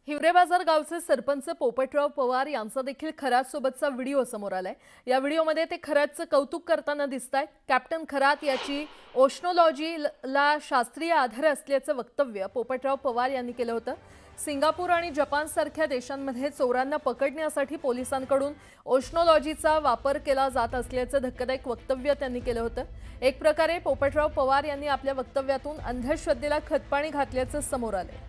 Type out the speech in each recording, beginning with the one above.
हिवरे बाजार गावचे सरपंच पोपटराव पवार यांचा देखील खरातसोबतचा व्हिडिओ समोर आलाय। या व्हिडिओमध्ये ते खरातचं कौतुक करताना दिसतायत। कॅप्टन खरात याची ओशनोलॉजीला शास्त्रीय आधार असल्याचं वक्तव्य पोपटराव पवार यांनी केलं होतं। सिंगापूर आणि जपान सारख्या देशांमध्ये चोरांना पकडण्यासाठी पोलिसांकडून ओशनोलॉजीचा वापर केला जात असल्याचं धक्कादायक वक्तव्य त्यांनी केलं होतं। एक प्रकारे पोपटराव पवार यांनी आपल्या वक्तव्यातून अंधश्रद्धेला खतपाणी घातल्याचं समोर आलंय।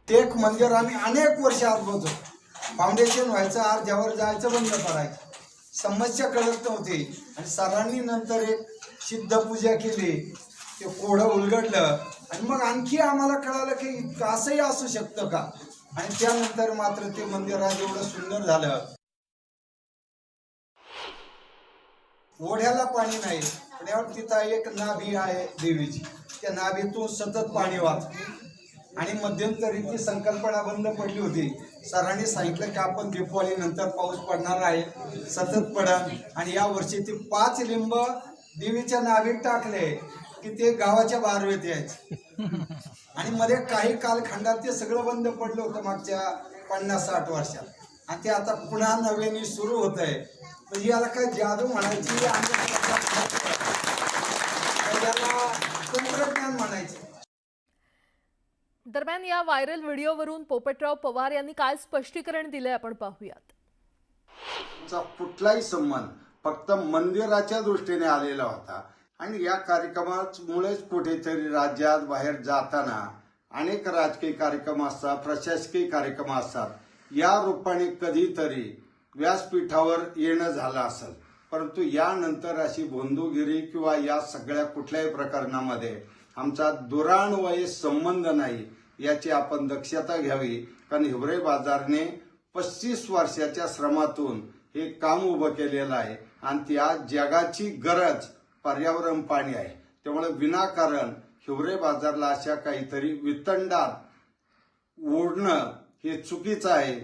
टेक मंदिर आम्ही अनेक वर्ष आत फाउंडेशन व्हायचं, अर्ध्यावर जायचं बंद पडायचं, समस्या कळत नव्हती आणि सरांनी नंतर एक सिद्ध पूजा केली, ते कोडं उलगडलं आणि मग आणखी आम्हाला कळालं की इतकं असंही असू शकतं का। आणि त्यानंतर मात्र ते मंदिर आज एवढं सुंदर झालं। ओढ्याला पाणी नाही पण यावर तिथं एक नाभी आहे देवीची, त्या नाभीतून सतत पाणी वाहतं आणि मध्यंतरी ती संकल्पना बंद पडली होती। सरांनी सांगितलं की आपण दिवाळी नंतर पाऊस पडणार आहे, सतत पडन आणि या वर्षी ते 5 लिंब देवीच्या नाभीत टाकले की ते गावाच्या बारवेत यायचे आणि मध्ये काही कालखंडात ते सगळं बंद पडलं होतं मागच्या 50-60 वर्षात आणि ते आता पुन्हा नव्याने सुरू होत आहे। म्हणजे याला काय जादू म्हणायची आणि याला तंत्रज्ञान म्हणायचे। दरम्यान या व्हायरल व्हिडिओवरून पोपटराव पवार यांनी काय स्पष्टीकरण दिलंय आपण पाहूयात। कुठलाही संबंध फक्त मंदिराच्या दृष्टीने आलेला होता आणि या कार्यक्रमामुळेच कुठेतरी राज्यात बाहेर जाताना अनेक राजकीय कार्यक्रम असतात, प्रशासकीय कार्यक्रम असतात, या रूपाने कधीतरी व्यासपीठावर येणं झालं असेल, परंतु यानंतर अशी भोंदूगिरी किंवा या सगळ्या कुठल्याही प्रकरणामध्ये आमचा दुरान्वये संबंध नाही याची आपण दक्षता घ्यावी। कारण हिवरे बाजारने 35 वर्षाच्या श्रमातून हे काम उभं केलेलं आहे आणि ती आज जगाची गरज पर्यावरण पाणी आहे। त्यामुळे विनाकारण हिवरे बाजारला अशा काहीतरी वितंडात ओढणं हे चुकीचं आहे।